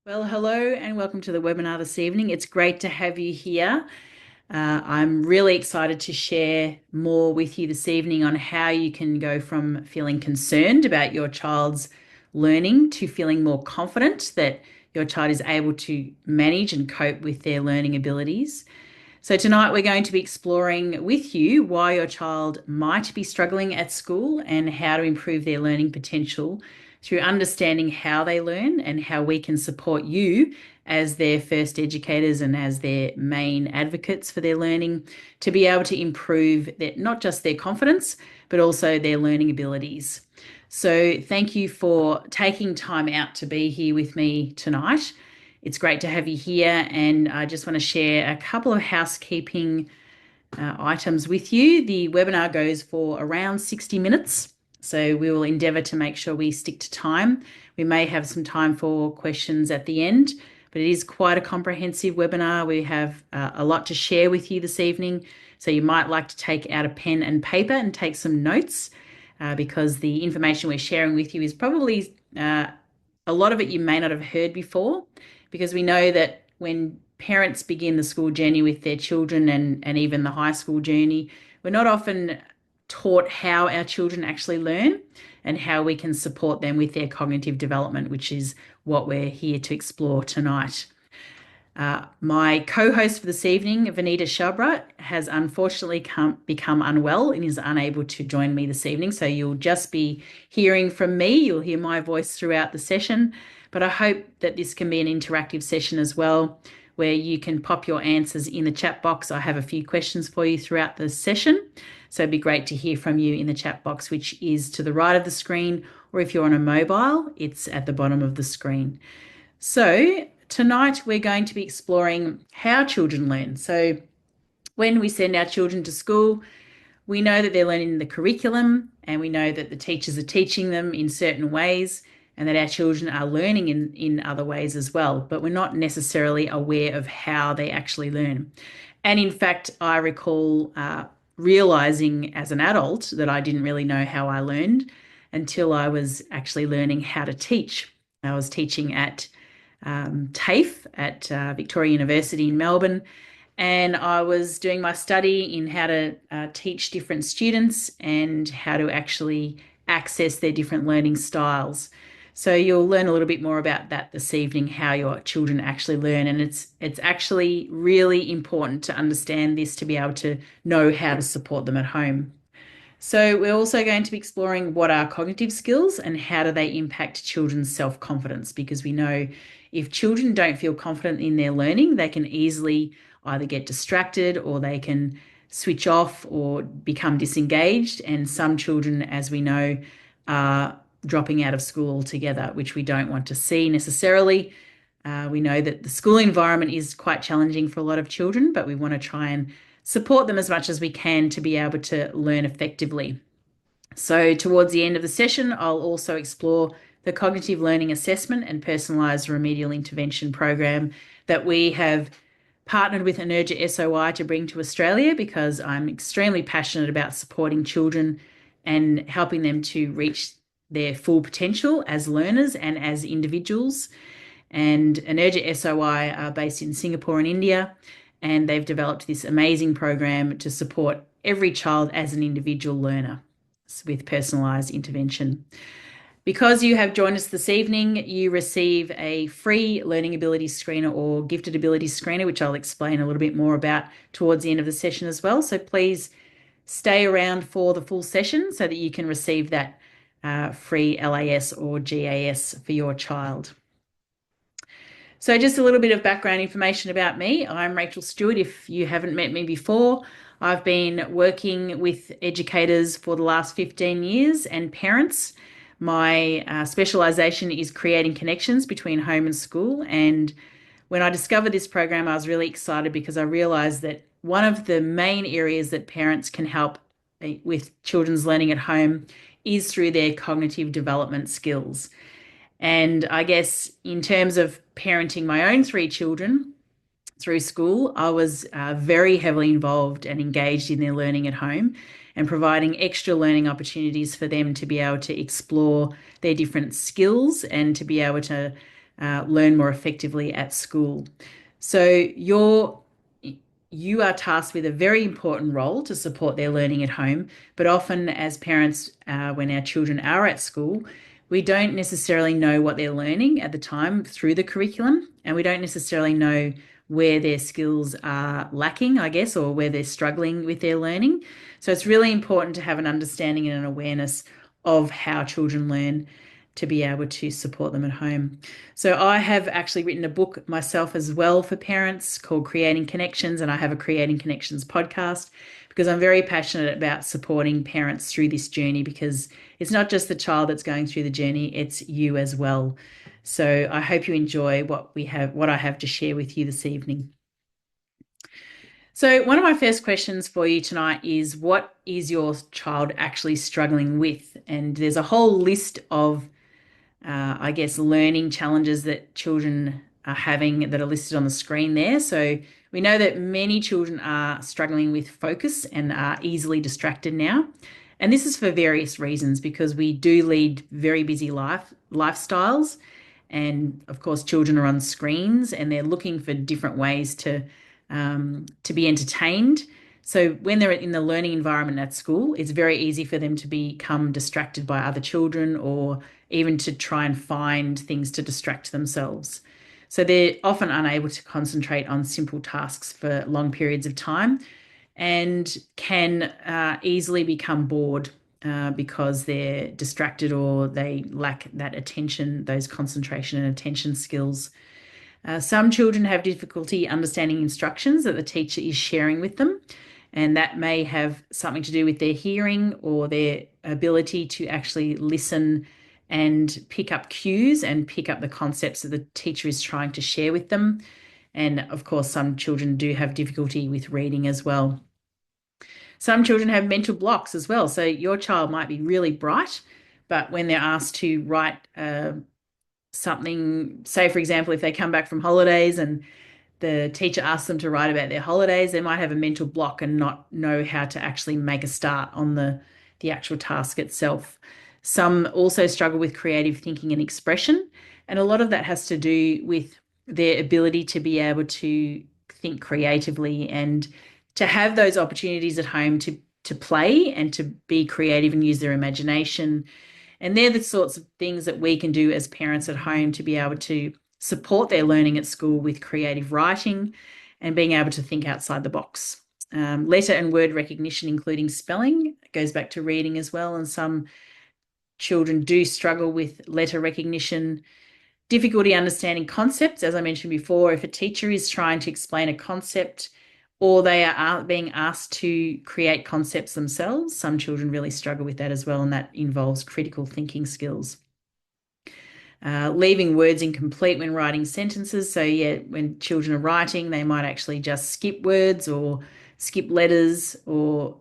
Well, hello and welcome to the webinar this evening. It's great to have you here. I'm really excited to share more with you this evening on how you can go from feeling concerned about your child's learning to feeling more confident that your child is able to manage and cope with their learning abilities. So, tonight we're going to be exploring with you why your child might be struggling at school and how to improve their learning potential through understanding how they learn and how we can support you as their first educators and as their main advocates for their learning to be able to improve not just their confidence, but also their learning abilities. So, thank you for taking time out to be here with me tonight. It's great to have you here, and I just want to share a couple of housekeeping items with you. The webinar goes for around 60 minutes, so we will endeavour to make sure we stick to time. We may have some time for questions at the end, but it is quite a comprehensive webinar. We have a lot to share with you this evening, so you might like to take out a pen and paper and take some notes because the information we're sharing with you is probably a lot of it you may not have heard before, because we know that when parents begin the school journey with their children and even the high school journey, we're not often taught how our children actually learn and how we can support them with their cognitive development, which is what we're here to explore tonight. My co-host for this evening, Vanita Shabra, has unfortunately become unwell and is unable to join me this evening. So you'll just be hearing from me. You'll hear my voice throughout the session. But I hope that this can be an interactive session as well, where you can pop your answers in the chat box. I have a few questions for you throughout the session. So it'd be great to hear from you in the chat box, which is to the right of the screen, or if you're on a mobile, it's at the bottom of the screen. So tonight we're going to be exploring how children learn. So when we send our children to school, we know that they're learning the curriculum and we know that the teachers are teaching them in certain ways and that our children are learning in other ways as well, but we're not necessarily aware of how they actually learn. And in fact, I recall realizing as an adult that I didn't really know how I learned until I was actually learning how to teach. I was teaching at TAFE at Victoria University in Melbourne, and I was doing my study in how to teach different students and how to actually access their different learning styles. So you'll learn a little bit more about that this evening, how your children actually learn. And it's actually really important to understand this to be able to know how to support them at home. So we're also going to be exploring what are cognitive skills and how do they impact children's self-confidence, because we know if children don't feel confident in their learning, they can easily either get distracted or they can switch off or become disengaged. And some children, as we know, are dropping out of school altogether, which we don't want to see necessarily. We know that the school environment is quite challenging for a lot of children, but we want to try and support them as much as we can to be able to learn effectively. So towards the end of the session, I'll also explore the cognitive learning assessment and personalised remedial intervention program that we have partnered with Emerja SOI to bring to Australia, because I'm extremely passionate about supporting children and helping them to reach their full potential as learners and as individuals. And Emerja SOI are based in Singapore and India, and they've developed this amazing program to support every child as an individual learner with personalised intervention. Because you have joined us this evening, you receive a free learning ability screener or gifted ability screener, which I'll explain a little bit more about towards the end of the session as well. So please stay around for the full session so that you can receive that free LAS or GAS for your child. So just a little bit of background information about me. I'm Rachel Stewart. If you haven't met me before, I've been working with educators for the last 15 years and parents. My specialisation is creating connections between home and school. And when I discovered this program, I was really excited because I realised that one of the main areas that parents can help with children's learning at home is through their cognitive development skills. And I guess in terms of parenting my own three children through school, I was very heavily involved and engaged in their learning at home and providing extra learning opportunities for them to be able to explore their different skills and to be able to learn more effectively at school. So you are tasked with a very important role to support their learning at home. But often, as parents, when our children are at school, we don't necessarily know what they're learning at the time through the curriculum, and we don't necessarily know where their skills are lacking, I guess, or where they're struggling with their learning. So it's really important to have an understanding and an awareness of how children learn to be able to support them at home. So I have actually written a book myself as well for parents called Creating Connections, and I have a Creating Connections podcast because I'm very passionate about supporting parents through this journey, because it's not just the child that's going through the journey, it's you as well. So I hope you enjoy what I have to share with you this evening. So one of my first questions for you tonight is, what is your child actually struggling with? And there's a whole list of I guess, learning challenges that children are having that are listed on the screen there. So we know that many children are struggling with focus and are easily distracted now. And this is for various reasons, because we do lead very busy lifestyles. And of course, children are on screens and they're looking for different ways to be entertained. So when they're in the learning environment at school, it's very easy for them to become distracted by other children, or even to try and find things to distract themselves. So they're often unable to concentrate on simple tasks for long periods of time, and can easily become bored because they're distracted, or they lack that attention, those concentration and attention skills. Some children have difficulty understanding instructions that the teacher is sharing with them, and that may have something to do with their hearing or their ability to actually listen and pick up cues and pick up the concepts that the teacher is trying to share with them. And of course, some children do have difficulty with reading as well. Some children have mental blocks as well. So your child might be really bright, but when they're asked to write something, say, for example, if they come back from holidays and the teacher asks them to write about their holidays, they might have a mental block and not know how to actually make a start on the actual task itself. Some also struggle with creative thinking and expression, and a lot of that has to do with their ability to be able to think creatively and to have those opportunities at home to play and to be creative and use their imagination. And they're the sorts of things that we can do as parents at home to be able to support their learning at school with creative writing and being able to think outside the box. Letter and word recognition, including spelling, goes back to reading as well. And some children do struggle with letter recognition. Difficulty understanding concepts, as I mentioned before. If a teacher is trying to explain a concept, or they are being asked to create concepts themselves, some children really struggle with that as well, and that involves critical thinking skills. Leaving words incomplete when writing sentences. So yeah, when children are writing, they might actually just skip words or skip letters, or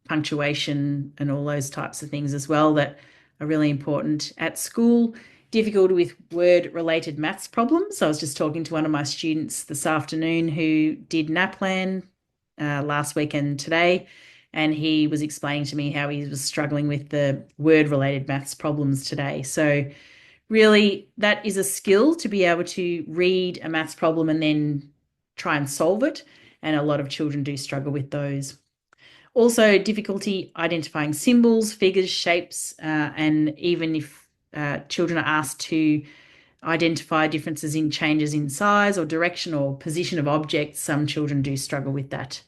punctuation and all those types of things as well that are really important at school. Difficulty with word-related maths problems. I was just talking to one of my students this afternoon who did NAPLAN last week and today, and he was explaining to me how he was struggling with the word-related maths problems today. So really, that is a skill, to be able to read a maths problem and then try and solve it, and a lot of children do struggle with those. Also, difficulty identifying symbols, figures, shapes, and even if children are asked to identify differences in changes in size or direction or position of objects, some children do struggle with that.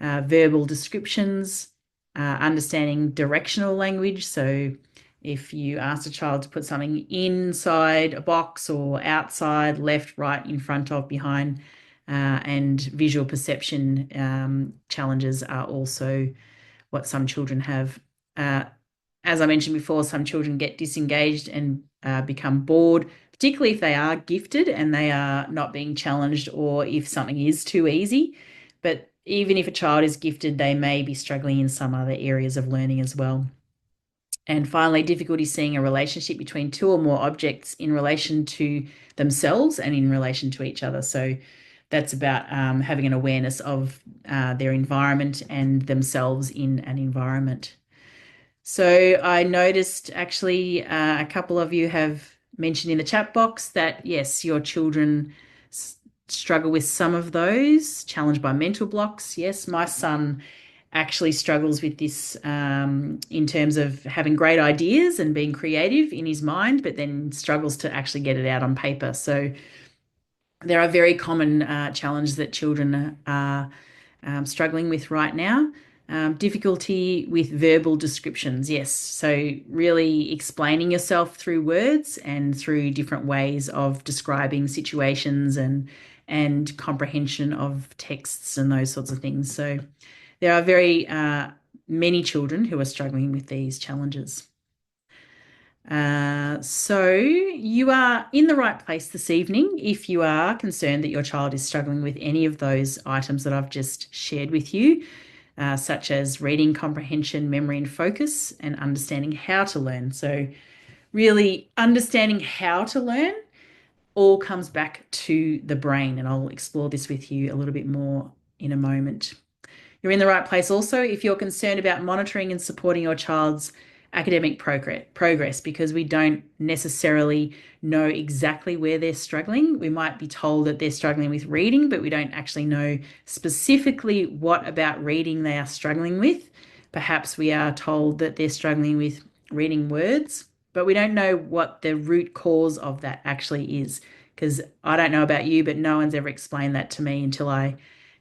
Verbal descriptions, understanding directional language. So if you ask a child to put something inside a box or outside, left, right, in front of, behind, and visual perception challenges are also what some children have. As I mentioned before, some children get disengaged and become bored, particularly if they are gifted and they are not being challenged, or if something is too easy. But even if a child is gifted, they may be struggling in some other areas of learning as well. And finally, difficulty seeing a relationship between two or more objects in relation to themselves and in relation to each other. So that's about having an awareness of their environment and themselves in an environment. So I noticed actually a couple of you have mentioned in the chat box that yes, your children struggle with some of those, challenged by mental blocks. Yes, my son actually struggles with this in terms of having great ideas and being creative in his mind, but then struggles to actually get it out on paper. So there are very common challenges that children are struggling with right now. Difficulty with verbal descriptions, yes. So, really explaining yourself through words and through different ways of describing situations and comprehension of texts and those sorts of things. So, there are very many children who are struggling with these challenges. So you are in the right place this evening if you are concerned that your child is struggling with any of those items that I've just shared with you, such as reading comprehension, memory and focus, and understanding how to learn. So really understanding how to learn all comes back to the brain, and I'll explore this with you a little bit more in a moment. You're in the right place also if you're concerned about monitoring and supporting your child's academic progress, because we don't necessarily know exactly where they're struggling. We might be told that they're struggling with reading, but we don't actually know specifically what about reading they are struggling with. Perhaps we are told that they're struggling with reading words, but we don't know what the root cause of that actually is. Because I don't know about you, but no one's ever explained that to me until I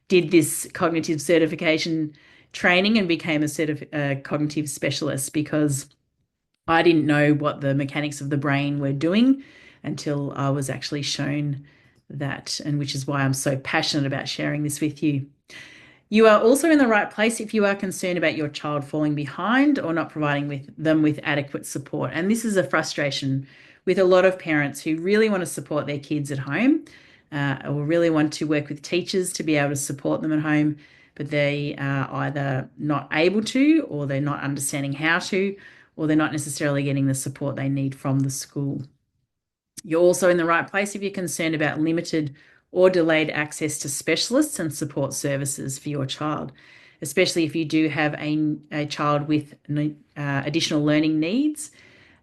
did this cognitive certification training and became a cognitive specialist, because I didn't know what the mechanics of the brain were doing until I was actually shown that, and which is why I'm so passionate about sharing this with you. You are also in the right place if you are concerned about your child falling behind or not providing them with adequate support. And this is a frustration with a lot of parents who really want to support their kids at home, or really want to work with teachers to be able to support them at home, but they are either not able to, or they're not understanding how to, or they're not necessarily getting the support they need from the school. You're also in the right place if you're concerned about limited or delayed access to specialists and support services for your child, especially if you do have a child with additional learning needs.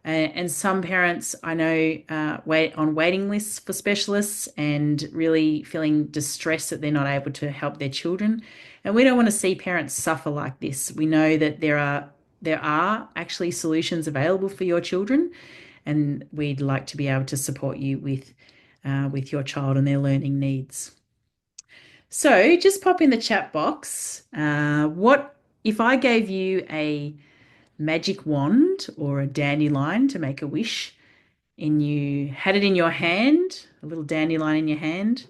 And some parents I know wait on waiting lists for specialists and really feeling distressed that they're not able to help their children. And we don't want to see parents suffer like this. We know that there are actually solutions available for your children, and we'd like to be able to support you with your child and their learning needs. So just pop in the chat box. What if I gave you a magic wand or a dandelion to make a wish, and you had it in your hand, a little dandelion in your hand,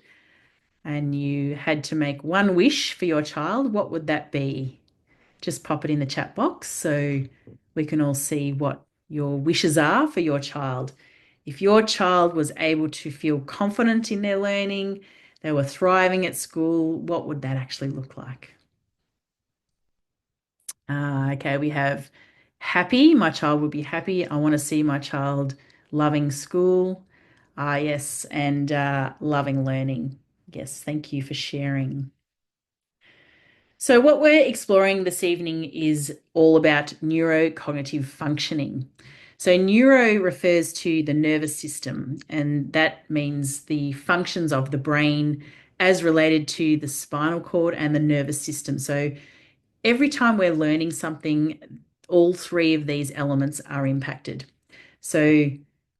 and you had to make one wish for your child, what would that be? Just pop it in the chat box so we can all see what your wishes are for your child. If your child was able to feel confident in their learning, they were thriving at school, what would that actually look like? Okay, we have happy. My child would be happy. I want to see my child loving school. Yes, and loving learning. Yes, thank you for sharing. So, what we're exploring this evening is all about neurocognitive functioning. So, neuro refers to the nervous system, and that means the functions of the brain as related to the spinal cord and the nervous system. So, every time we're learning something, all three of these elements are impacted. So,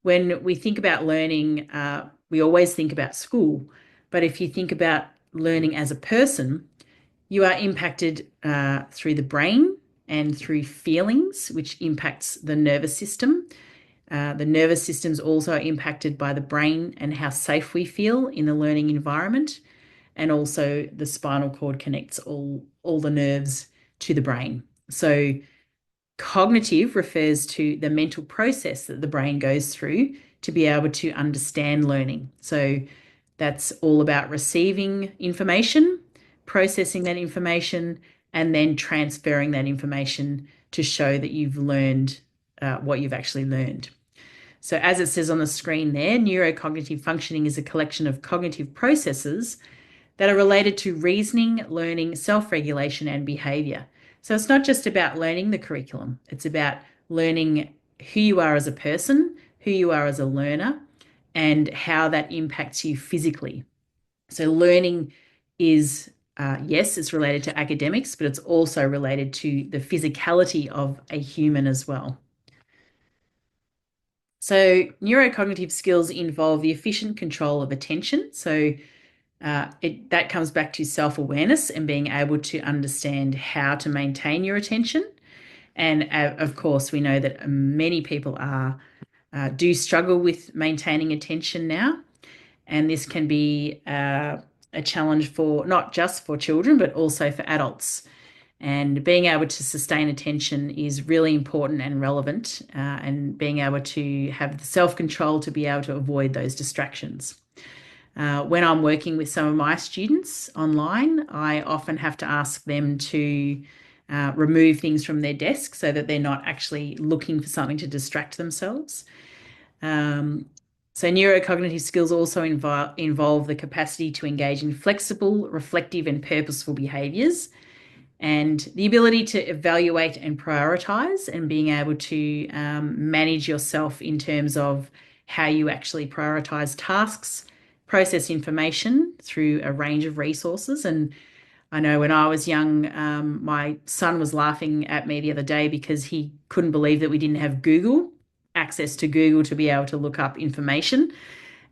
when we think about learning, we always think about school. But if you think about learning as a person, you are impacted through the brain and through feelings, which impacts the nervous system. The nervous system is also impacted by the brain and how safe we feel in the learning environment. And also the spinal cord connects all the nerves to the brain. So cognitive refers to the mental process that the brain goes through to be able to understand learning. So that's all about receiving information, processing that information, and then transferring that information to show that you've learned what you've actually learned. So, as it says on the screen there, neurocognitive functioning is a collection of cognitive processes that are related to reasoning, learning, self-regulation, and behavior. So, it's not just about learning the curriculum, it's about learning who you are as a person, who you are as a learner, and how that impacts you physically. So learning is, yes, it's related to academics, but it's also related to the physicality of a human as well. So neurocognitive skills involve the efficient control of attention. So that comes back to self-awareness and being able to understand how to maintain your attention. And of course, we know that many people do struggle with maintaining attention now. And this can be a challenge for not just for children, but also for adults. And being able to sustain attention is really important and relevant, and being able to have the self-control to be able to avoid those distractions. When I'm working with some of my students online, I often have to ask them to remove things from their desk so that they're not actually looking for something to distract themselves. So neurocognitive skills also involve the capacity to engage in flexible, reflective, and purposeful behaviors, and the ability to evaluate and prioritize, and being able to manage yourself in terms of how you actually prioritize tasks, process information through a range of resources. And I know when I was young, my son was laughing at me the other day because he couldn't believe that we didn't have access to Google to be able to look up information.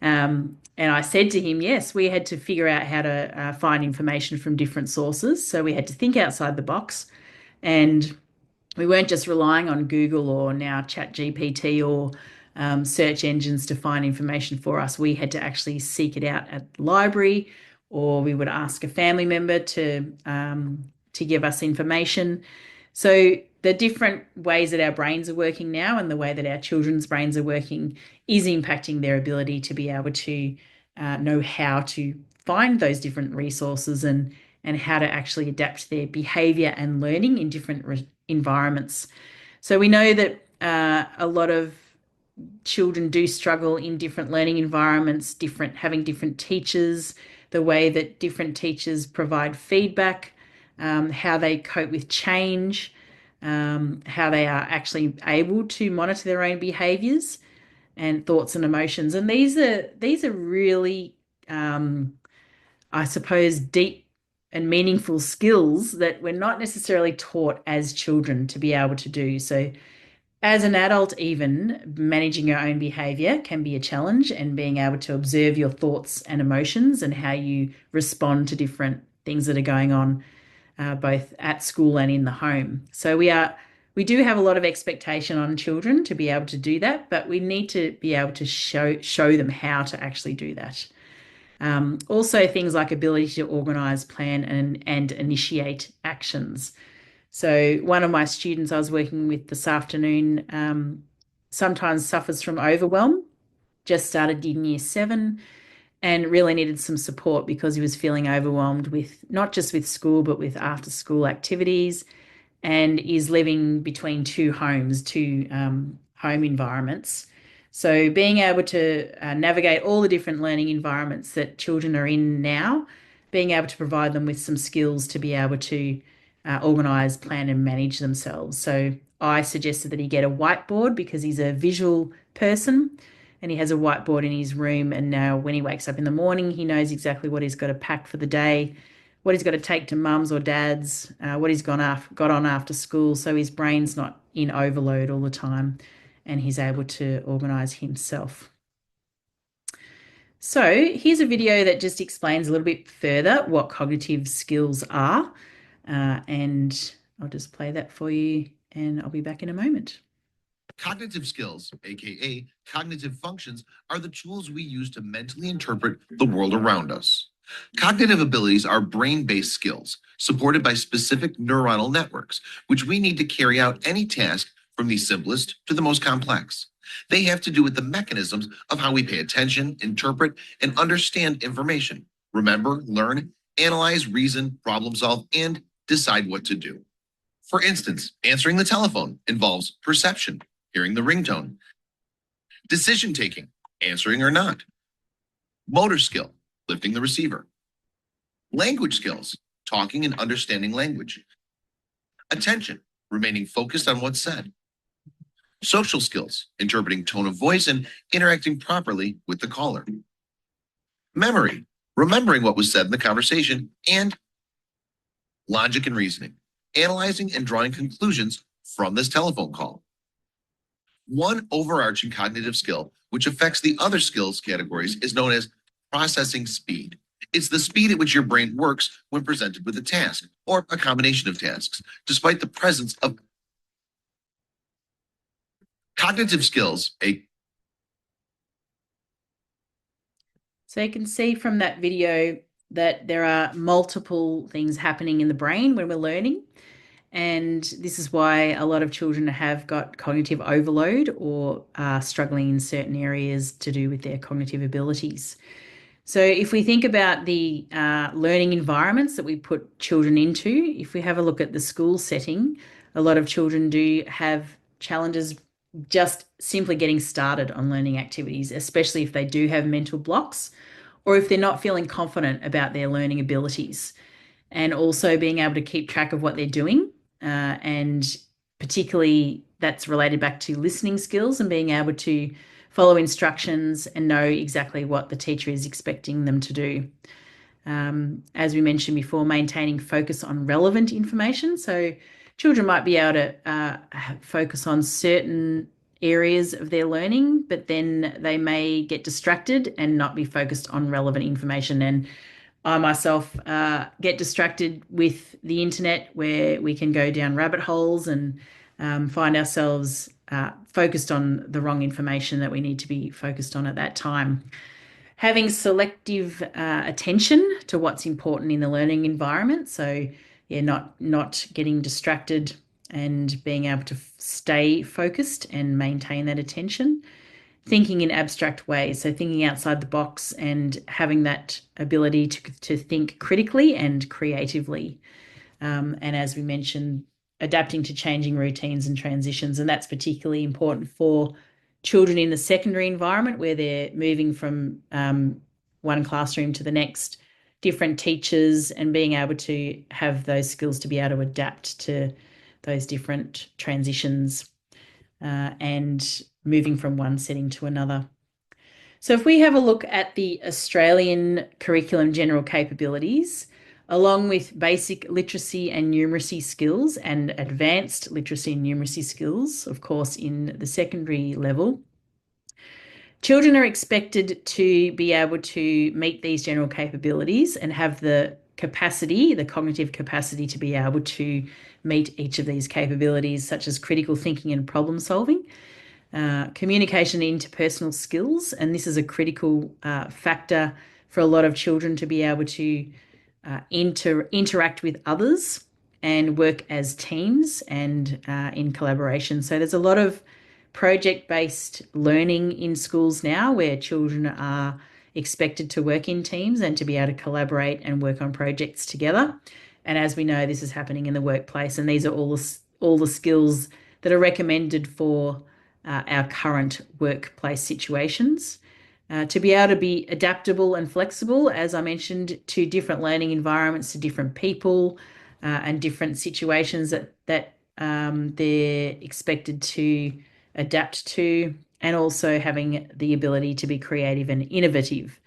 And I said to him, yes, we had to figure out how to find information from different sources. So we had to think outside the box. And we weren't just relying on Google or now ChatGPT or search engines to find information for us. We had to actually seek it out at the library, or we would ask a family member to give us information. So the different ways that our brains are working now and the way that our children's brains are working is impacting their ability to be able to know how to find those different resources and how to actually adapt their behavior and learning in different environments. So we know that a lot of children do struggle in different learning environments, having different teachers, the way that different teachers provide feedback, how they cope with change, how they are actually able to monitor their own behaviors and thoughts and emotions. And these are really, I suppose, deep and meaningful skills that we're not necessarily taught as children to be able to do. So as an adult, even managing your own behavior can be a challenge, and being able to observe your thoughts and emotions and how you respond to different things that are going on, both at school and in the home. So we do have a lot of expectation on children to be able to do that, but we need to be able to show them how to actually do that. Also, things like ability to organize, plan, and initiate actions. So one of my students I was working with this afternoon sometimes suffers from overwhelm, just started in year 7, and really needed some support because he was feeling overwhelmed with not just with school, but with after school activities, and is living between two home environments. So being able to navigate all the different learning environments that children are in now, being able to provide them with some skills to be able to organise, plan and manage themselves. So I suggested that he get a whiteboard because he's a visual person, and he has a whiteboard in his room. And now when he wakes up in the morning, he knows exactly what he's got to pack for the day, what he's got to take to mum's or dad's, what he's got on after school. So his brain's not in overload all the time, and he's able to organise himself. So here's a video that just explains a little bit further what cognitive skills are. And I'll just play that for you, and I'll be back in a moment. Cognitive skills, aka cognitive functions, are the tools we use to mentally interpret the world around us. Cognitive abilities are brain-based skills supported by specific neuronal networks, which we need to carry out any task from the simplest to the most complex. They have to do with the mechanisms of how we pay attention, interpret, and understand information, remember, learn, analyze, reason, problem solve, and decide what to do. For instance, answering the telephone involves perception, hearing the ringtone. Decision-taking, answering or not. Motor skill, lifting the receiver. Language skills, talking and understanding language. Attention, remaining focused on what's said. Social skills, interpreting tone of voice and interacting properly with the caller. Memory, remembering what was said in the conversation. And logic and reasoning, analyzing and drawing conclusions from this telephone call. One overarching cognitive skill, which affects the other skills categories, is known as processing speed. It's the speed at which your brain works when presented with a task or a combination of tasks, despite the presence of cognitive skills. So you can see from that video that there are multiple things happening in the brain when we're learning. And this is why a lot of children have got cognitive overload or are struggling in certain areas to do with their cognitive abilities. So if we think about the learning environments that we put children into, if we have a look at the school setting, a lot of children do have challenges just simply getting started on learning activities, especially if they do have mental blocks or if they're not feeling confident about their learning abilities, and also being able to keep track of what they're doing. And particularly that's related back to listening skills and being able to follow instructions and know exactly what the teacher is expecting them to do. As we mentioned before, maintaining focus on relevant information. So children might be able to focus on certain areas of their learning, but then they may get distracted and not be focused on relevant information. And I myself get distracted with the internet, where we can go down rabbit holes and find ourselves focused on the wrong information that we need to be focused on at that time. Having selective attention to what's important in the learning environment. So yeah, not getting distracted and being able to stay focused and maintain that attention. Thinking in abstract ways, so thinking outside the box and having that ability to think critically and creatively. And as we mentioned, adapting to changing routines and transitions. And that's particularly important for children in the secondary environment, where they're moving from one classroom to the next, different teachers, and being able to have those skills to be able to adapt to those different transitions and moving from one setting to another. So if we have a look at the Australian curriculum general capabilities, along with basic literacy and numeracy skills and advanced literacy and numeracy skills, of course, in the secondary level, children are expected to be able to meet these general capabilities and have the capacity, the cognitive capacity, to be able to meet each of these capabilities, such as critical thinking and problem solving, communication and interpersonal skills. And this is a critical factor for a lot of children to be able to interact with others and work as teams and in collaboration. So there's a lot of project-based learning in schools now, where children are expected to work in teams and to be able to collaborate and work on projects together. And as we know, this is happening in the workplace, and these are all the skills that are recommended for our current workplace situations. To be able to be adaptable and flexible, as I mentioned, to different learning environments, to different people, and different situations that they're expected to adapt to, and also having the ability to be creative and innovative.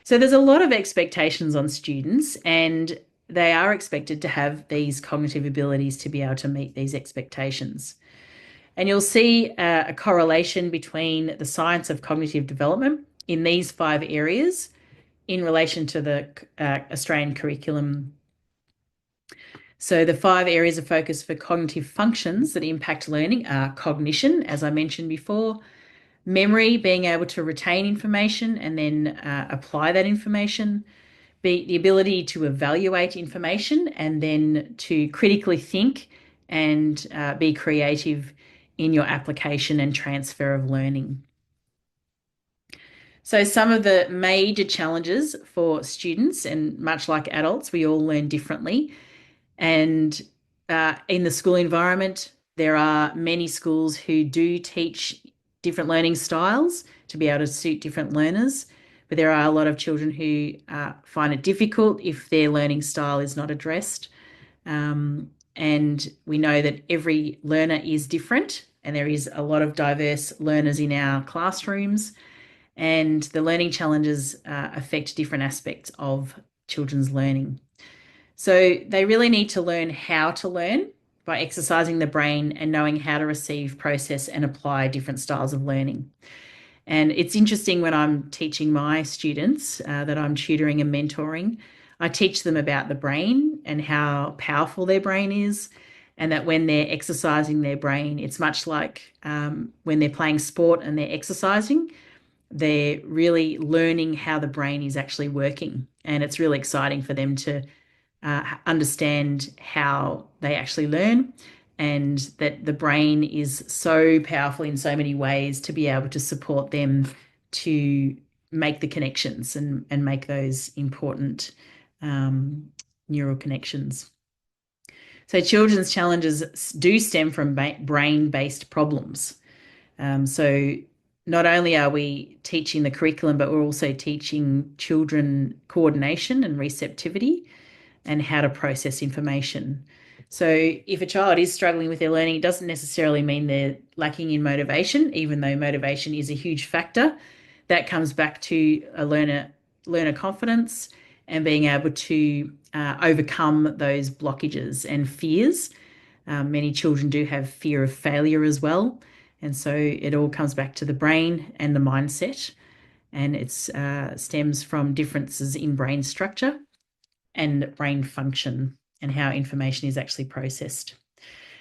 So there's a lot of expectations on students, and they are expected to have these cognitive abilities to be able to meet these expectations. And you'll see a correlation between the science of cognitive development in these 5 areas in relation to the Australian curriculum. So the 5 areas of focus for cognitive functions that impact learning are cognition, as I mentioned before, memory, being able to retain information and then apply that information, the ability to evaluate information and then to critically think and be creative in your application and transfer of learning. So some of the major challenges for students, and much like adults, we all learn differently. And in the school environment, there are many schools who do teach different learning styles to be able to suit different learners. But there are a lot of children who find it difficult if their learning style is not addressed. And we know that every learner is different, and there is a lot of diverse learners in our classrooms, and the learning challenges affect different aspects of children's learning. So they really need to learn how to learn by exercising the brain and knowing how to receive, process, and apply different styles of learning. And it's interesting when I'm teaching my students that I'm tutoring and mentoring, I teach them about the brain and how powerful their brain is, and that when they're exercising their brain, it's much like when they're playing sport and they're exercising, they're really learning how the brain is actually working. And it's really exciting for them to understand how they actually learn, and that the brain is so powerful in so many ways to be able to support them to make the connections and make those important neural connections. So children's challenges do stem from brain-based problems. So not only are we teaching the curriculum, but we're also teaching children coordination and receptivity and how to process information. So if a child is struggling with their learning, it doesn't necessarily mean they're lacking in motivation, even though motivation is a huge factor. That comes back to a learner confidence and being able to overcome those blockages and fears. Many children do have fear of failure as well. And so it all comes back to the brain and the mindset. And it stems from differences in brain structure and brain function and how information is actually processed.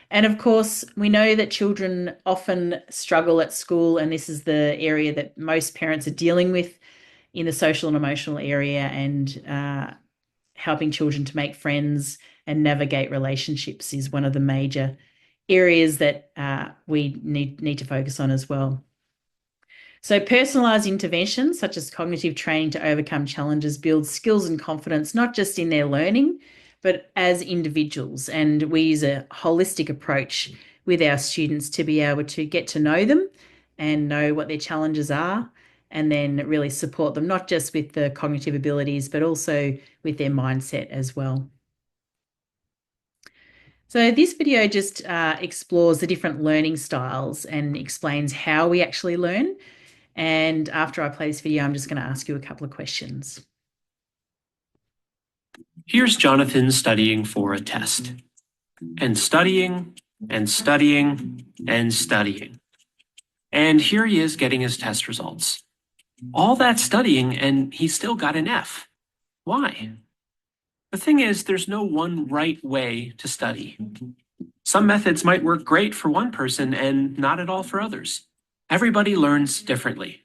And of course, we know that children often struggle at school, and this is the area that most parents are dealing with in the social and emotional area, and helping children to make friends and navigate relationships is one of the major areas that we need to focus on as well. So personalised interventions such as cognitive training to overcome challenges build skills and confidence, not just in their learning, but as individuals. And we use a holistic approach with our students to be able to get to know them and know what their challenges are, and then really support them, not just with the cognitive abilities, but also with their mindset as well. So this video just explores the different learning styles and explains how we actually learn. And after I play this video, I'm just going to ask you a couple of questions. Here's Jonathan studying for a test, and studying, and studying, and studying. And here he is getting his test results. All that studying, and he still got an F. Why? The thing is, there's no one right way to study. Some methods might work great for one person and not at all for others. Everybody learns differently.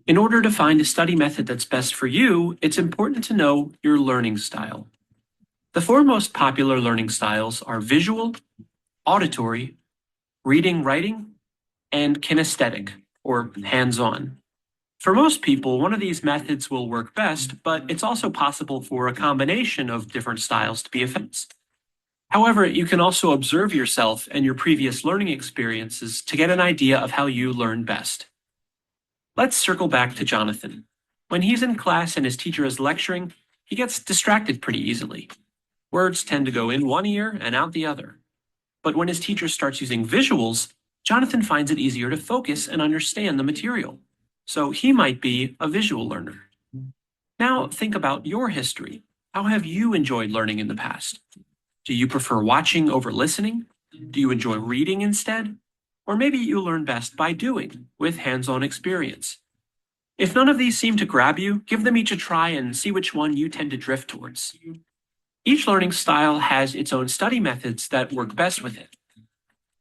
In order to find a study method that's best for you, it's important to know your learning style. The four most popular learning styles are visual, auditory, reading, writing, and kinesthetic, or hands-on. For most people, one of these methods will work best, but it's also possible for a combination of different styles to be effective. However, you can also observe yourself and your previous learning experiences to get an idea of how you learn best. Let's circle back to Jonathan. When he's in class and his teacher is lecturing, he gets distracted pretty easily. Words tend to go in one ear and out the other. But when his teacher starts using visuals, Jonathan finds it easier to focus and understand the material. So he might be a visual learner. Now think about your history. How have you enjoyed learning in the past? Do you prefer watching over listening? Do you enjoy reading instead? Or maybe you learn best by doing, with hands-on experience. If none of these seem to grab you, give them each a try and see which one you tend to drift towards. Each learning style has its own study methods that work best with it.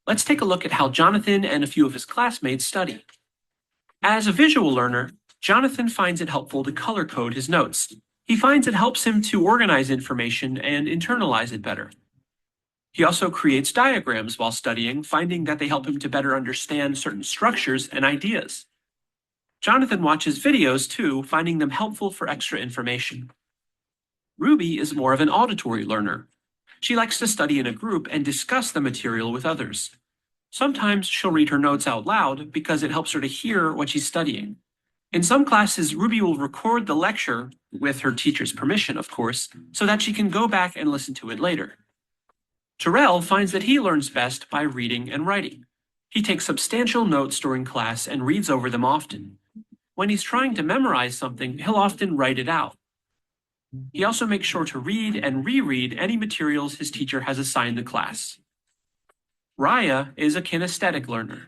Let's take a look at how Jonathan and a few of his classmates study. As a visual learner, Jonathan finds it helpful to color code his notes. He finds it helps him to organize information and internalize it better. He also creates diagrams while studying, finding that they help him to better understand certain structures and ideas. Jonathan watches videos too, finding them helpful for extra information. Ruby is more of an auditory learner. She likes to study in a group and discuss the material with others. Sometimes she'll read her notes out loud because it helps her to hear what she's studying. In some classes, Ruby will record the lecture, with her teacher's permission, of course, so that she can go back and listen to it later. Terrell finds that he learns best by reading and writing. He takes substantial notes during class and reads over them often. When he's trying to memorize something, he'll often write it out. He also makes sure to read and reread any materials his teacher has assigned the class. Raya is a kinesthetic learner.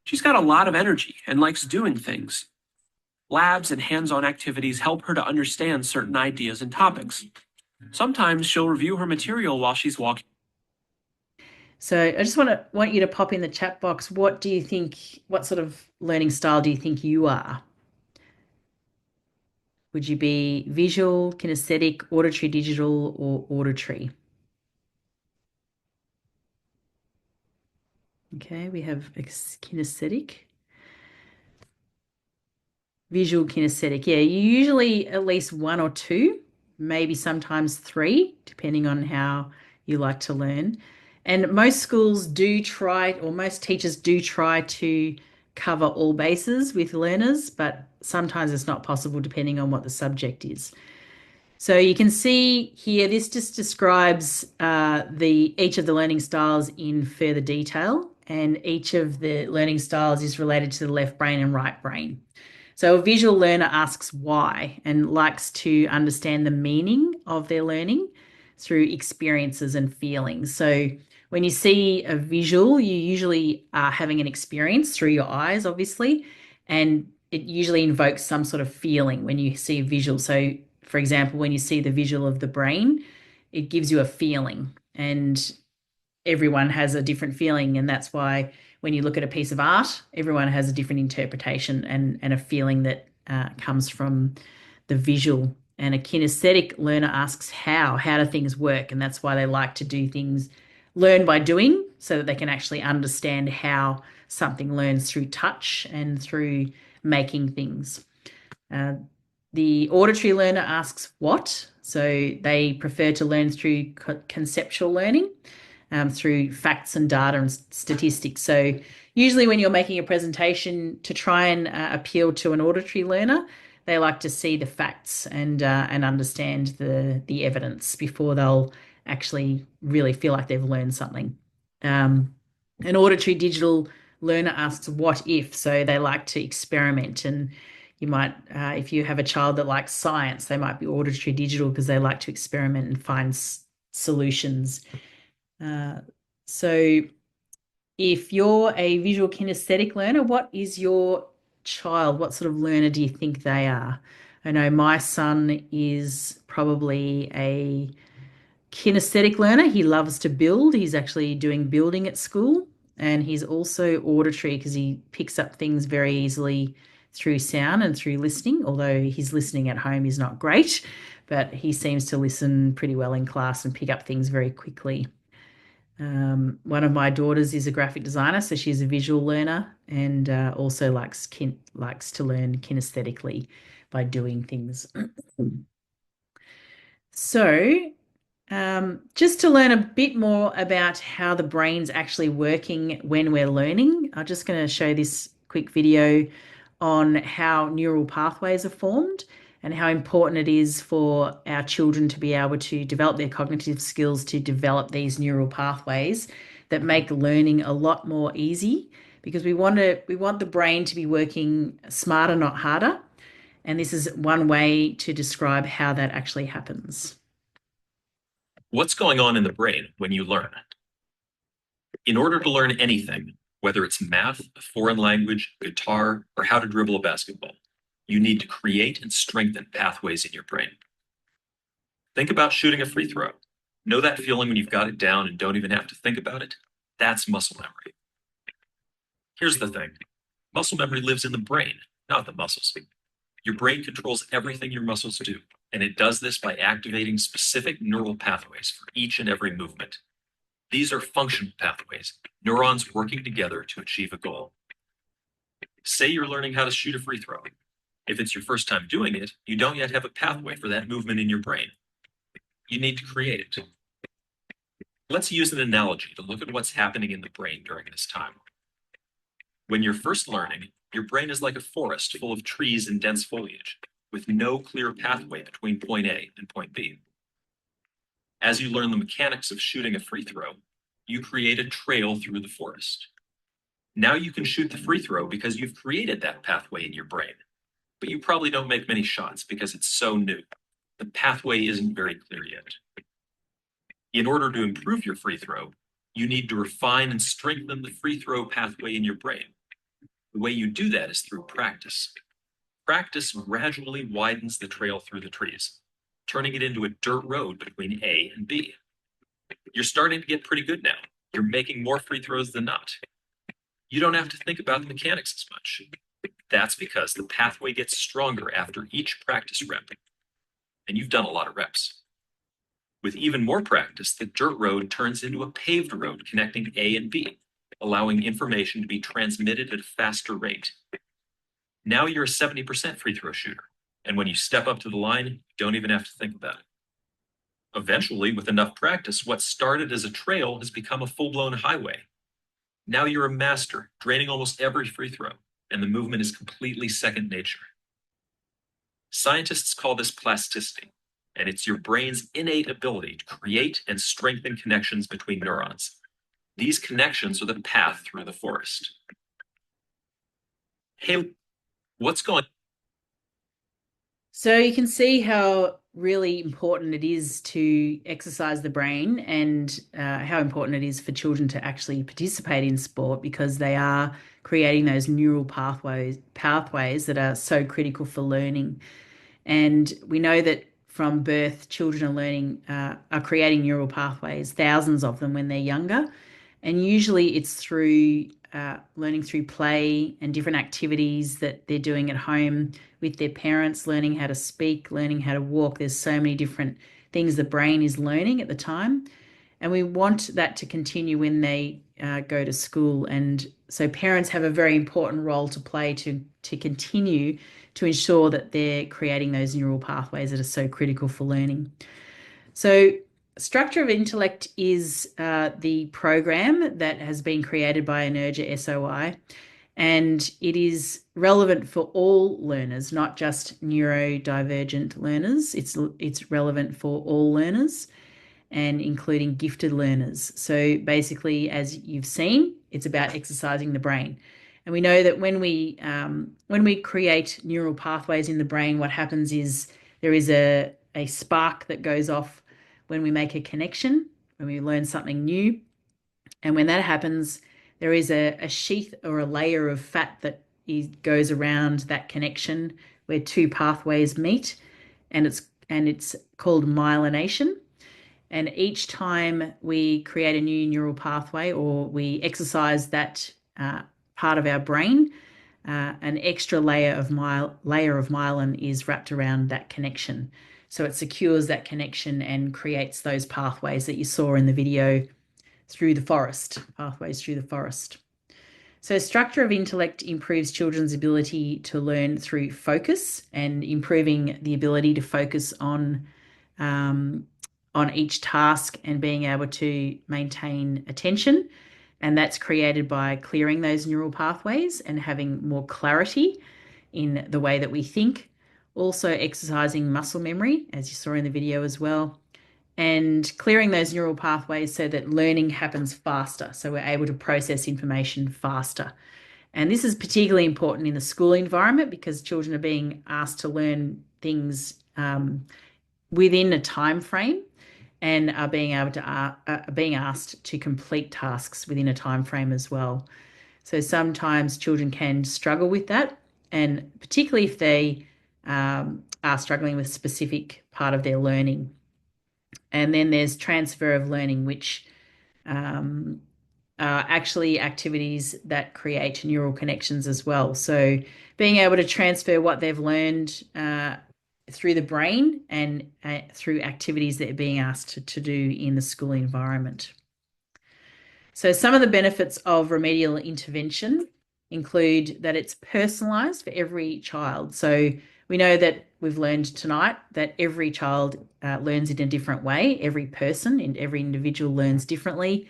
She's got a lot of energy and likes doing things. Labs and hands-on activities help her to understand certain ideas and topics. Sometimes she'll review her material while she's walking. So I just want you to pop in the chat box. What sort of learning style do you think you are? Would you be visual, kinesthetic, auditory, digital, or auditory? Okay, we have kinesthetic. Visual, kinesthetic. Yeah, you usually at least one or two, maybe sometimes three, depending on how you like to learn. And most schools do try, or most teachers do try to cover all bases with learners, but sometimes it's not possible depending on what the subject is. So you can see here, this just describes each of the learning styles in further detail, and each of the learning styles is related to the left brain and right brain. So a visual learner asks why and likes to understand the meaning of their learning through experiences and feelings. So when you see a visual, you usually are having an experience through your eyes, obviously, and it usually invokes some sort of feeling when you see a visual. So for example, when you see the visual of the brain, it gives you a feeling, and everyone has a different feeling. And that's why when you look at a piece of art, everyone has a different interpretation and a feeling that comes from the visual. And a kinesthetic learner asks how do things work? And that's why they like to do things, learn by doing, so that they can actually understand how something learns through touch and through making things. The auditory learner asks what, so they prefer to learn through conceptual learning, through facts and data and statistics. So usually when you're making a presentation to try and appeal to an auditory learner, they like to see the facts and understand the evidence before they'll actually really feel like they've learned something. An auditory digital learner asks what if, so they like to experiment. And you might, if you have a child that likes science, they might be auditory digital because they like to experiment and find solutions. So if you're a visual kinesthetic learner, what is your child? What sort of learner do you think they are? I know my son is probably a kinesthetic learner. He loves to build. He's actually doing building at school, and he's also auditory because he picks up things very easily through sound and through listening, although his listening at home is not great, but he seems to listen pretty well in class and pick up things very quickly. One of my daughters is a graphic designer, so she's a visual learner and also likes to learn kinesthetically by doing things. So just to learn a bit more about how the brain's actually working when we're learning, I'm just going to show this quick video on how neural pathways are formed and how important it is for our children to be able to develop their cognitive skills, to develop these neural pathways that make learning a lot more easy, because we want the brain to be working smarter, not harder. And this is one way to describe how that actually happens. What's going on in the brain when you learn? In order to learn anything, whether it's math, a foreign language, guitar, or how to dribble a basketball, you need to create and strengthen pathways in your brain. Think about shooting a free throw. Know that feeling when you've got it down and don't even have to think about it? That's muscle memory. Here's the thing. Muscle memory lives in the brain, not the muscles. Your brain controls everything your muscles do, and it does this by activating specific neural pathways for each and every movement. These are functional pathways, neurons working together to achieve a goal. Say you're learning how to shoot a free throw. If it's your first time doing it, you don't yet have a pathway for that movement in your brain. You need to create it. Let's use an analogy to look at what's happening in the brain during this time. When you're first learning, your brain is like a forest full of trees and dense foliage, with no clear pathway between point A and point B. As you learn the mechanics of shooting a free throw, you create a trail through the forest. Now you can shoot the free throw because you've created that pathway in your brain. But you probably don't make many shots because it's so new. The pathway isn't very clear yet. In order to improve your free throw, you need to refine and strengthen the free throw pathway in your brain. The way you do that is through practice. Practice gradually widens the trail through the trees, turning it into a dirt road between A and B. You're starting to get pretty good now. You're making more free throws than not. You don't have to think about the mechanics as much. That's because the pathway gets stronger after each practice rep, and you've done a lot of reps. With even more practice, the dirt road turns into a paved road connecting A and B, allowing information to be transmitted at a faster rate. Now you're a 70% free throw shooter, and when you step up to the line, you don't even have to think about it. Eventually, with enough practice, what started as a trail has become a full-blown highway. Now you're a master, draining almost every free throw, and the movement is completely second nature. Scientists call this plasticity, and it's your brain's innate ability to create and strengthen connections between neurons. These connections are the path through the forest. Hey, what's going on? So you can see how really important it is to exercise the brain, and how important it is for children to actually participate in sport, because they are creating those neural pathways that are so critical for learning. And we know that from birth, children are creating neural pathways, thousands of them when they're younger. And usually it's through learning through play and different activities that they're doing at home with their parents, learning how to speak, learning how to walk. There's so many different things the brain is learning at the time. And we want that to continue when they go to school. And so parents have a very important role to play to continue to ensure that they're creating those neural pathways that are so critical for learning. So Structure of Intellect is the program that has been created by Energia SOI, and it is relevant for all learners, not just neurodivergent learners. It's relevant for all learners, and including gifted learners. So basically, as you've seen, it's about exercising the brain. And we know that when we create neural pathways in the brain, what happens is there is a spark that goes off when we make a connection, when we learn something new. And when that happens, there is a sheath or a layer of fat that goes around that connection where two pathways meet, and it's called myelination. And each time we create a new neural pathway or we exercise that part of our brain, an extra layer of myelin is wrapped around that connection. So it secures that connection and creates those pathways that you saw in the video through the forest, pathways through the forest. So Structure of Intellect improves children's ability to learn through focus, and improving the ability to focus on each task and being able to maintain attention. And that's created by clearing those neural pathways and having more clarity in the way that we think. Also exercising muscle memory, as you saw in the video as well, and clearing those neural pathways so that learning happens faster. So we're able to process information faster. And this is particularly important in the school environment because children are being asked to learn things within a time frame, and are being asked to complete tasks within a time frame as well. So sometimes children can struggle with that, and particularly if they are struggling with a specific part of their learning. And then there's transfer of learning, which are actually activities that create neural connections as well. So being able to transfer what they've learned through the brain and through activities that are being asked to do in the school environment. So some of the benefits of remedial intervention include that it's personalised for every child. So we know that we've learned tonight that every child learns in a different way. Every person and every individual learns differently.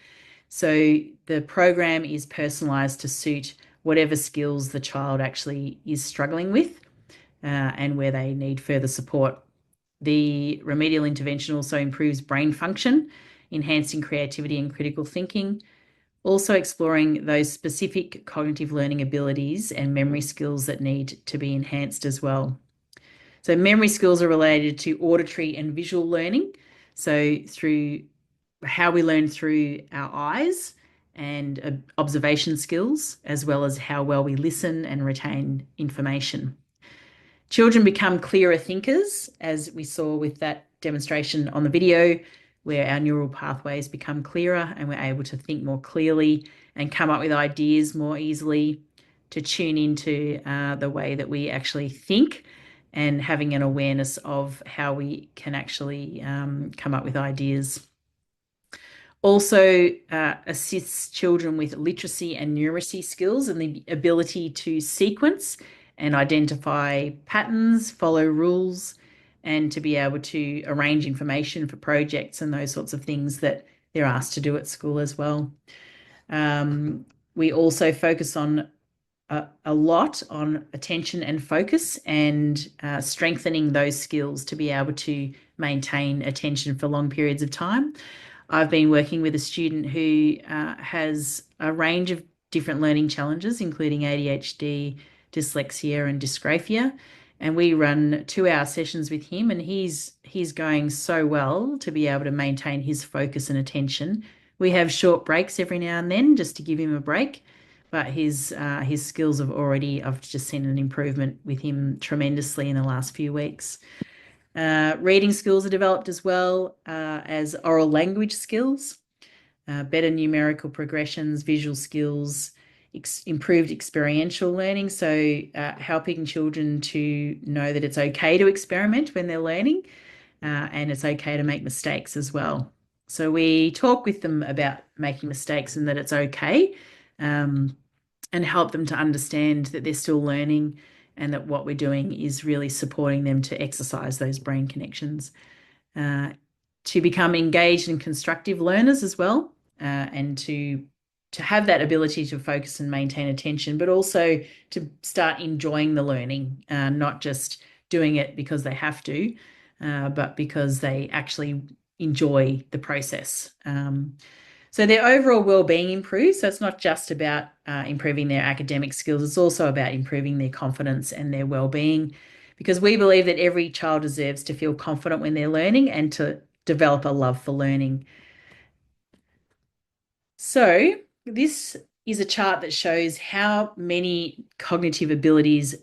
So the program is personalised to suit whatever skills the child actually is struggling with and where they need further support. The remedial intervention also improves brain function, enhancing creativity and critical thinking. Also exploring those specific cognitive learning abilities and memory skills that need to be enhanced as well. So memory skills are related to auditory and visual learning. So through how we learn through our eyes and observation skills, as well as how well we listen and retain information. Children become clearer thinkers, as we saw with that demonstration on the video, where our neural pathways become clearer and we're able to think more clearly and come up with ideas more easily, to tune into the way that we actually think and having an awareness of how we can actually come up with ideas. Also assists children with literacy and numeracy skills and the ability to sequence and identify patterns, follow rules, and to be able to arrange information for projects and those sorts of things that they're asked to do at school as well. We also focus on a lot on attention and focus and strengthening those skills to be able to maintain attention for long periods of time. I've been working with a student who has a range of different learning challenges, including ADHD, dyslexia, and dysgraphia. And we run 2-hour sessions with him, and he's going so well to be able to maintain his focus and attention. We have short breaks every now and then just to give him a break, but his skills have already, I've just seen an improvement with him tremendously in the last few weeks. Reading skills are developed as well as oral language skills, better numerical progressions, visual skills, improved experiential learning. So helping children to know that it's okay to experiment when they're learning and it's okay to make mistakes as well. So we talk with them about making mistakes and that it's okay, and help them to understand that they're still learning and that what we're doing is really supporting them to exercise those brain connections, to become engaged and constructive learners as well, and to have that ability to focus and maintain attention, but also to start enjoying the learning, not just doing it because they have to, but because they actually enjoy the process. So their overall well-being improves. So it's not just about improving their academic skills, it's also about improving their confidence and their well-being, because we believe that every child deserves to feel confident when they're learning and to develop a love for learning. So this is a chart that shows how many cognitive abilities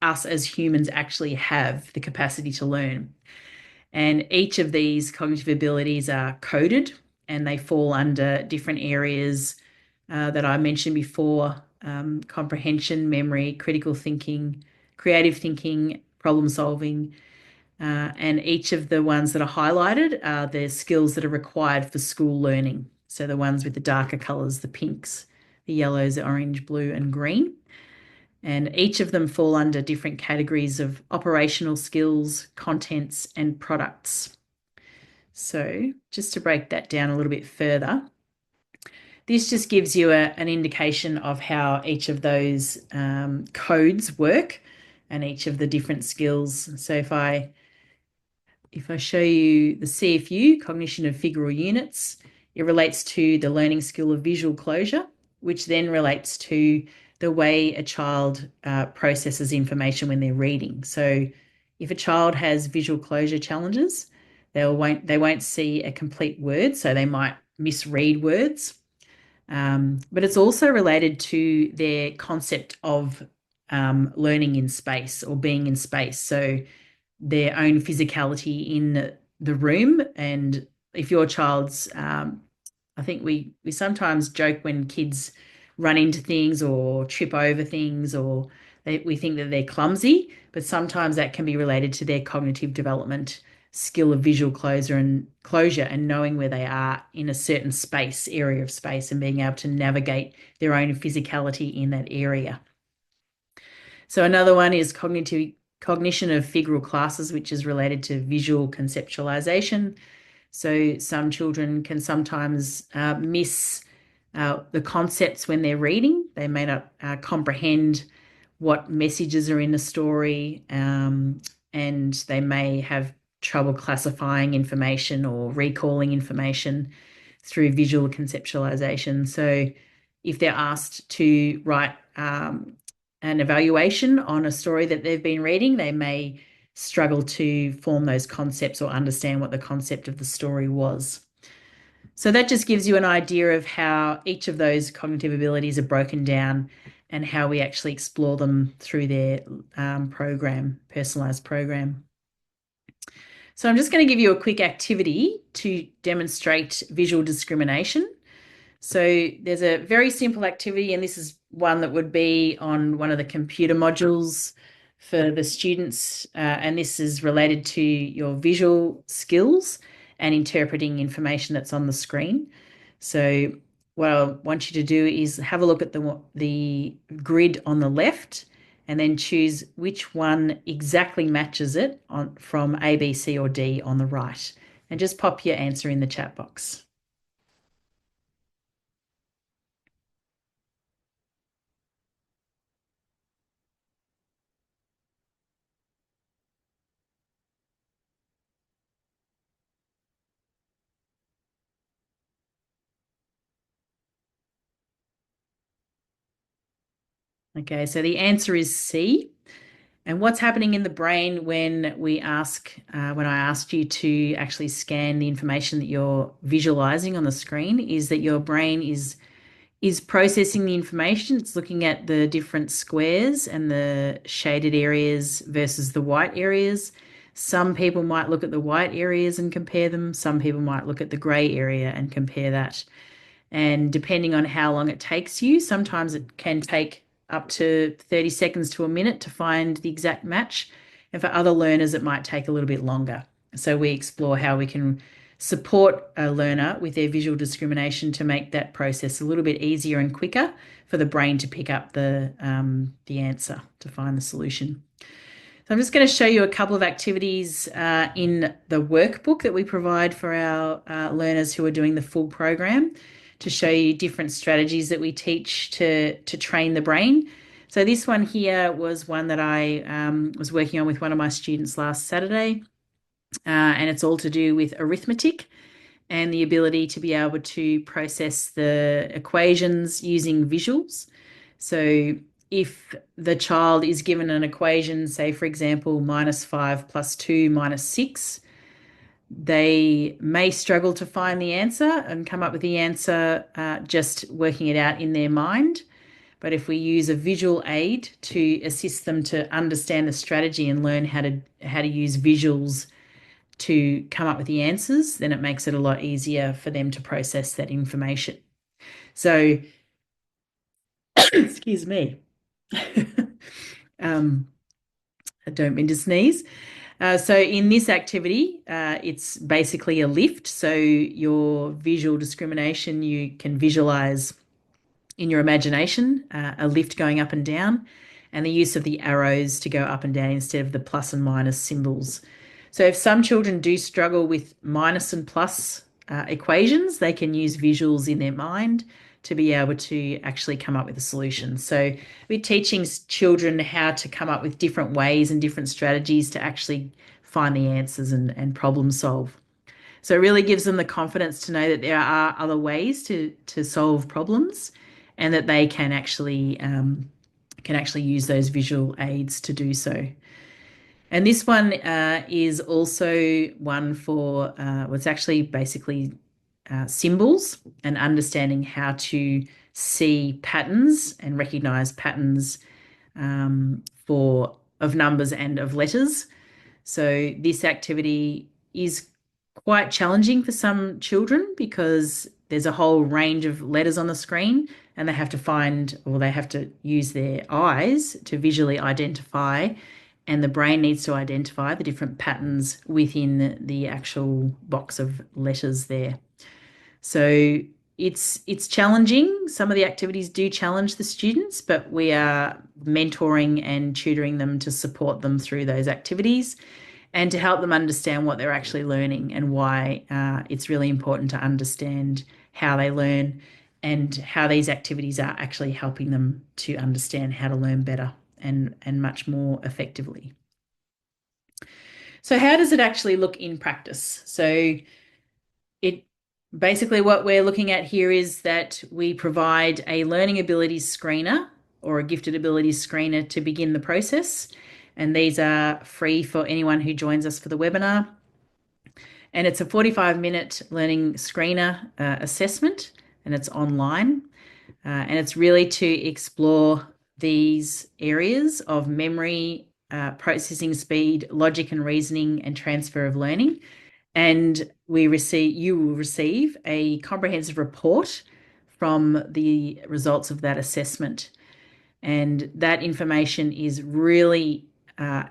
us as humans actually have the capacity to learn. And each of these cognitive abilities are coded and they fall under different areas that I mentioned before: comprehension, memory, critical thinking, creative thinking, problem solving. And each of the ones that are highlighted are the skills that are required for school learning. So the ones with the darker colors, the pinks, the yellows, the orange, blue, and green. And each of them fall under different categories of operational skills, contents, and products. So just to break that down a little bit further, this just gives you an indication of how each of those codes work and each of the different skills. So if I show you the CFU, cognition of figural units, it relates to the learning skill of visual closure, which then relates to the way a child processes information when they're reading. So if a child has visual closure challenges, they won't see a complete word, so they might misread words. But it's also related to their concept of learning in space or being in space. So their own physicality in the room. And if your child's, I think we sometimes joke when kids run into things or trip over things, or we think that they're clumsy, but sometimes that can be related to their cognitive development skill of visual closure and knowing where they are in a certain area of space and being able to navigate their own physicality in that area. So another one is cognition of figural classes, which is related to visual conceptualization. So some children can sometimes miss the concepts when they're reading. They may not comprehend what messages are in the story, and they may have trouble classifying information or recalling information. through visual conceptualization. So if they're asked to write an evaluation on a story that they've been reading, they may struggle to form those concepts or understand what the concept of the story was. So that just gives you an idea of how each of those cognitive abilities are broken down and how we actually explore them through their personalized program. So I'm just going to give you a quick activity to demonstrate visual discrimination. So there's a very simple activity, and this is one that would be on one of the computer modules for the students, and this is related to your visual skills and interpreting information that's on the screen. So what I want you to do is have a look at the grid on the left and then choose which one exactly matches it from A, B, C, or D on the right. And just pop your answer in the chat box. Okay, so the answer is C. And what's happening in the brain when I asked you to actually scan the information that you're visualizing on the screen is that your brain is processing the information. It's looking at the different squares and the shaded areas versus the white areas. Some people might look at the white areas and compare them. Some people might look at the gray area and compare that. And depending on how long it takes you, sometimes it can take up to 30 seconds to a minute to find the exact match. And for other learners, it might take a little bit longer. So we explore how we can support a learner with their visual discrimination to make that process a little bit easier and quicker for the brain to pick up the answer, to find the solution. So I'm just going to show you a couple of activities in the workbook that we provide for our learners who are doing the full program, to show you different strategies that we teach to train the brain. So this one here was one that I was working on with one of my students last Saturday, and it's all to do with arithmetic and the ability to be able to process the equations using visuals. So if the child is given an equation, say for example, -5 + 2 -6, they may struggle to find the answer and come up with the answer just working it out in their mind. But if we use a visual aid to assist them to understand the strategy and learn how to use visuals to come up with the answers, then it makes it a lot easier for them to process that information. So, excuse me. I don't mean to sneeze. So in this activity, it's basically a lift. So your visual discrimination, you can visualize in your imagination a lift going up and down, and the use of the arrows to go up and down instead of the plus and minus symbols. So if some children do struggle with minus and plus equations, they can use visuals in their mind to be able to actually come up with a solution. So we're teaching children how to come up with different ways and different strategies to actually find the answers and problem solve. So it really gives them the confidence to know that there are other ways to solve problems, and that they can actually use those visual aids to do so. And this one is also one for what's actually basically symbols and understanding how to see patterns and recognize patterns of numbers and of letters. So this activity is quite challenging for some children because there's a whole range of letters on the screen, and they have to use their eyes to visually identify, and the brain needs to identify the different patterns within the actual box of letters there. So it's challenging. Some of the activities do challenge the students, but we are mentoring and tutoring them to support them through those activities and to help them understand what they're actually learning and why it's really important to understand how they learn and how these activities are actually helping them to understand how to learn better and much more effectively. So how does it actually look in practice? So it Basically, what we're looking at here is that we provide a learning abilities screener or a gifted abilities screener to begin the process. And these are free for anyone who joins us for the webinar. And it's a 45-minute learning screener assessment, and it's online. And it's really to explore these areas of memory, processing speed, logic and reasoning, and transfer of learning. And you will receive a comprehensive report from the results of that assessment. And that information is really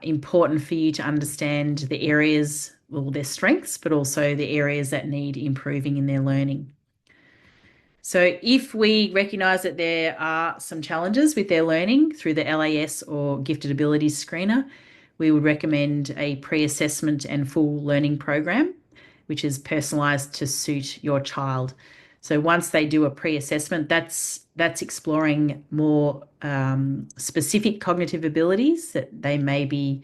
important for you to understand the areas, well, their strengths, but also the areas that need improving in their learning. So if we recognise that there are some challenges with their learning through the LAS or Gifted Abilities Screener, we would recommend a pre-assessment and full learning program, which is personalised to suit your child. So once they do a pre-assessment, that's exploring more specific cognitive abilities that they may be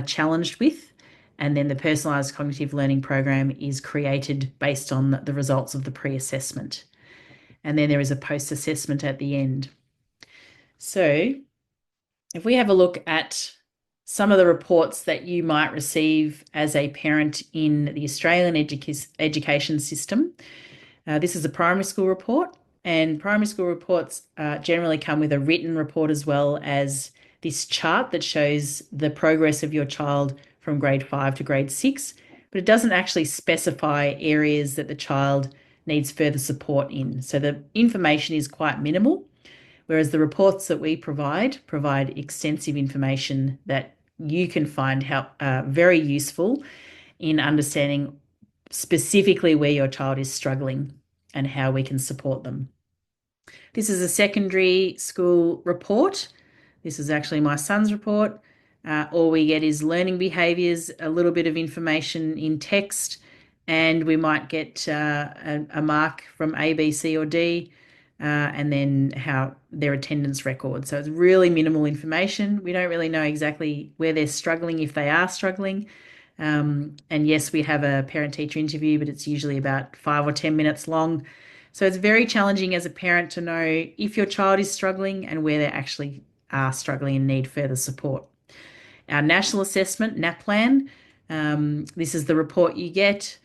challenged with. And then the personalised cognitive learning program is created based on the results of the pre-assessment. And then there is a post-assessment at the end. So if we have a look at some of the reports that you might receive as a parent in the Australian education system, this is a primary school report, and primary school reports generally come with a written report as well as this chart that shows the progress of your child from grade 5 to grade 6, but it doesn't actually specify areas that the child needs further support in. So the information is quite minimal, whereas the reports that we provide extensive information that you can find very useful in understanding specifically where your child is struggling and how we can support them. This is a secondary school report. This is actually my son's report. All we get is learning behaviours, a little bit of information in text, and we might get a mark from A, B, C, or D, and then their attendance record. So it's really minimal information. We don't really know exactly where they're struggling, if they are struggling. And yes, we have a parent-teacher interview, but it's usually about 5 or 10 minutes long. So it's very challenging as a parent to know if your child is struggling and where they actually are struggling and need further support. Our national assessment, NAPLAN, this is the report you get.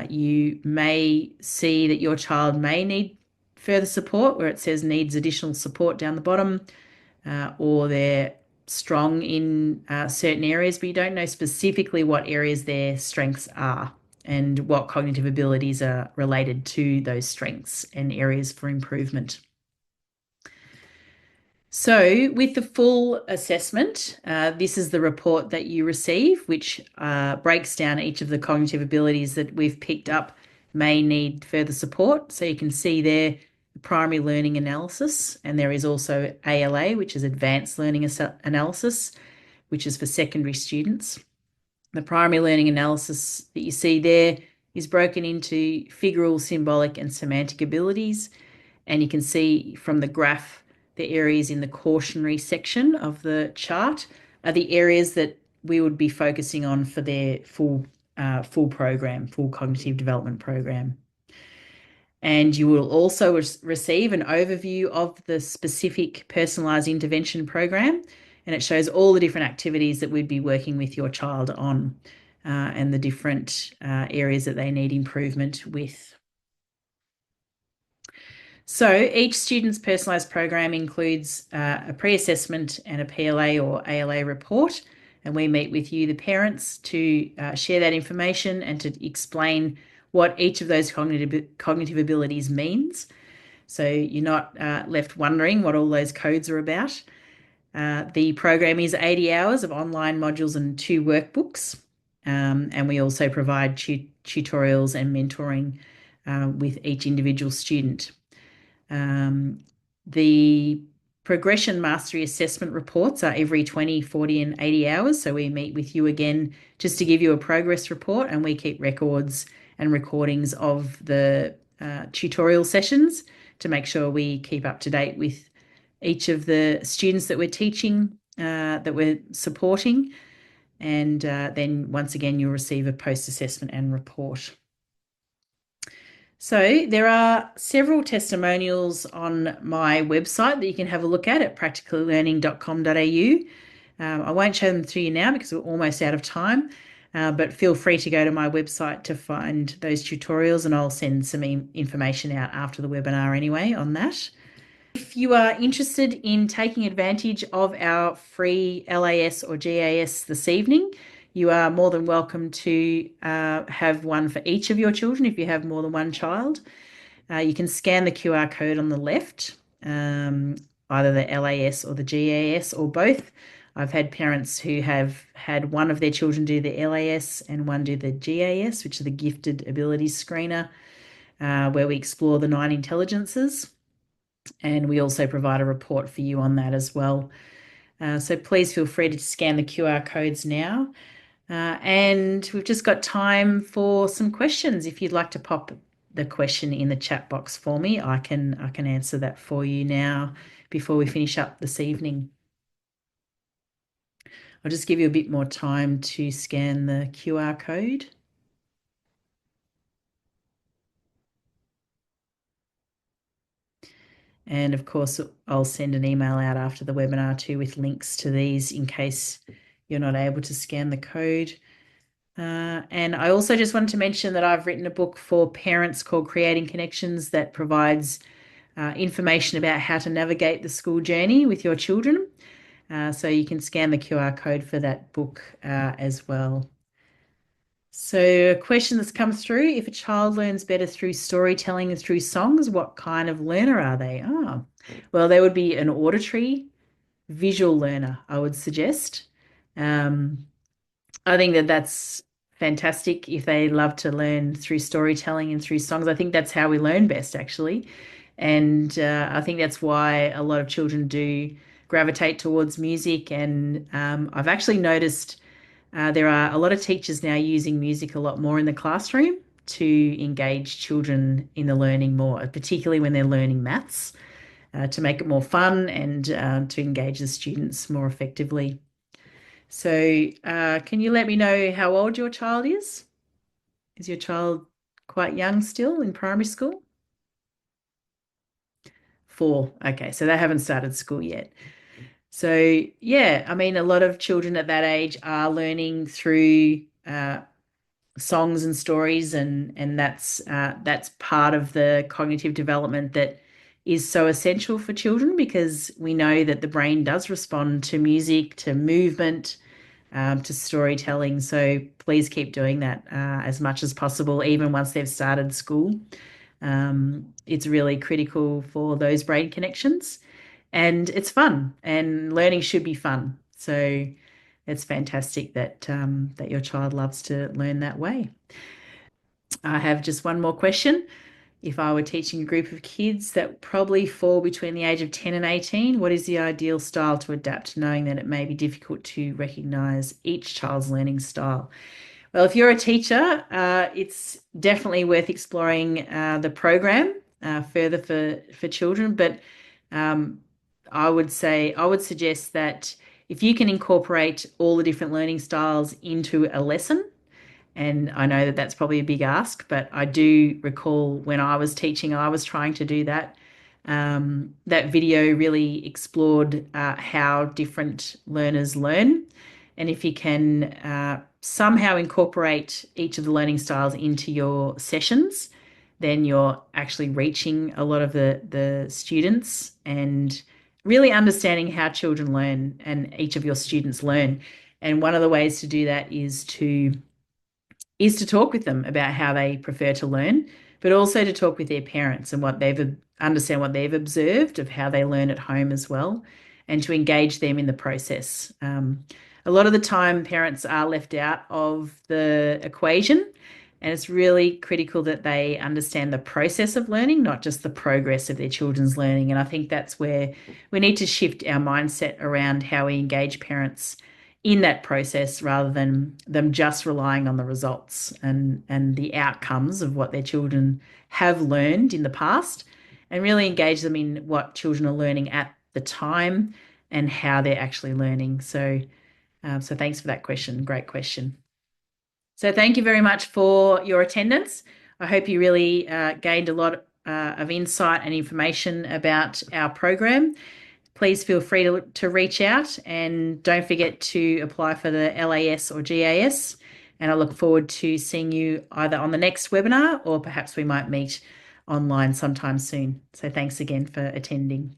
You may see that your child may need further support where it says needs additional support down the bottom, or they're strong in certain areas, but you don't know specifically what areas their strengths are and what cognitive abilities are related to those strengths and areas for improvement. So with the full assessment, this is the report that you receive, which breaks down each of the cognitive abilities that we've picked up may need further support. So you can see there primary learning analysis, and there is also ALA, which is advanced learning analysis, which is for secondary students. The primary learning analysis that you see there is broken into figural, symbolic, and semantic abilities. And you can see from the graph, the areas in the cautionary section of the chart are the areas that we would be focusing on for their full program, full cognitive development program. And you will also receive an overview of the specific personalised intervention program, and it shows all the different activities that we'd be working with your child on and the different areas that they need improvement with. So each student's personalised program includes a pre-assessment and a PLA or ALA report, and we meet with you, the parents, to share that information and to explain what each of those cognitive abilities means. So you're not left wondering what all those codes are about. The program is 80 hours of online modules and 2 workbooks, and we also provide tutorials and mentoring with each individual student. The progression mastery assessment reports are every 20, 40 and 80 hours. So we meet with you again just to give you a progress report, and we keep records and recordings of the tutorial sessions to make sure we keep up to date with each of the students that we're teaching, that we're supporting. And then once again, you'll receive a post-assessment and report. So there are several testimonials on my website that you can have a look at practicallylearning.com.au. I won't show them to you now because we're almost out of time, but feel free to go to my website to find those tutorials, and I'll send some information out after the webinar anyway on that. If you are interested in taking advantage of our free LAS or GAS this evening, you are more than welcome to have one for each of your children if you have more than one child. You can scan the QR code on the left, either the LAS or the GAS or both. I've had parents who have had one of their children do the LAS and one do the GAS, which is the Gifted Abilities Screener, where we explore the 9 intelligences. And we also provide a report for you on that as well. So please feel free to scan the QR codes now. And we've just got time for some questions. If you'd like to pop the question in the chat box for me, I can answer that for you now before we finish up this evening. I'll just give you a bit more time to scan the QR code. And of course, I'll send an email out after the webinar too with links to these in case you're not able to scan the code. And I also just wanted to mention that I've written a book for parents called Creating Connections that provides information about how to navigate the school journey with your children. So you can scan the QR code for that book as well. So a question that's come through, if a child learns better through storytelling and through songs, what kind of learner are they? Well, they would be an auditory visual learner, I would suggest. I think that that's fantastic if they love to learn through storytelling and through songs. I think that's how we learn best, actually. And I think that's why a lot of children do gravitate towards music. And I've actually noticed there are a lot of teachers now using music a lot more in the classroom to engage children in the learning more, particularly when they're learning maths, to make it more fun and to engage the students more effectively. So can you let me know how old your child is? Is your child quite young still in primary school? 4. Okay, so they haven't started school yet. So yeah, I mean, a lot of children at that age are learning through songs and stories, and that's part of the cognitive development that is so essential for children, because we know that the brain does respond to music, to movement, to storytelling. So please keep doing that as much as possible, even once they've started school. It's really critical for those brain connections, and it's fun, and learning should be fun. So it's fantastic that that your child loves to learn that way. I have just one more question. If I were teaching a group of kids that probably fall between the age of 10 and 18, what is the ideal style to adapt, knowing that it may be difficult to recognize each child's learning style? Well, if you're a teacher, it's definitely worth exploring the program further for children. But I would suggest that if you can incorporate all the different learning styles into a lesson, and I know that that's probably a big ask, but I do recall when I was teaching, I was trying to do that. That video really explored how different learners learn. And if you can somehow incorporate each of the learning styles into your sessions, then you're actually reaching a lot of the students and really understanding how children learn and each of your students learn. And one of the ways to do that is to talk with them about how they prefer to learn, but also to talk with their parents and understand what they've observed of how they learn at home as well, and to engage them in the process. A lot of the time, parents are left out of the equation, and it's really critical that they understand the process of learning, not just the progress of their children's learning. And I think that's where we need to shift our mindset around how we engage parents in that process, rather than them just relying on the results and the outcomes of what their children have learned in the past, and really engage them in what children are learning at the time and how they're actually learning. So thanks for that question. Great question. So thank you very much for your attendance. I hope you really gained a lot of insight and information about our program. Please feel free to reach out, and don't forget to apply for the LAS or GAS. And I look forward to seeing you either on the next webinar or perhaps we might meet online sometime soon. So thanks again for attending.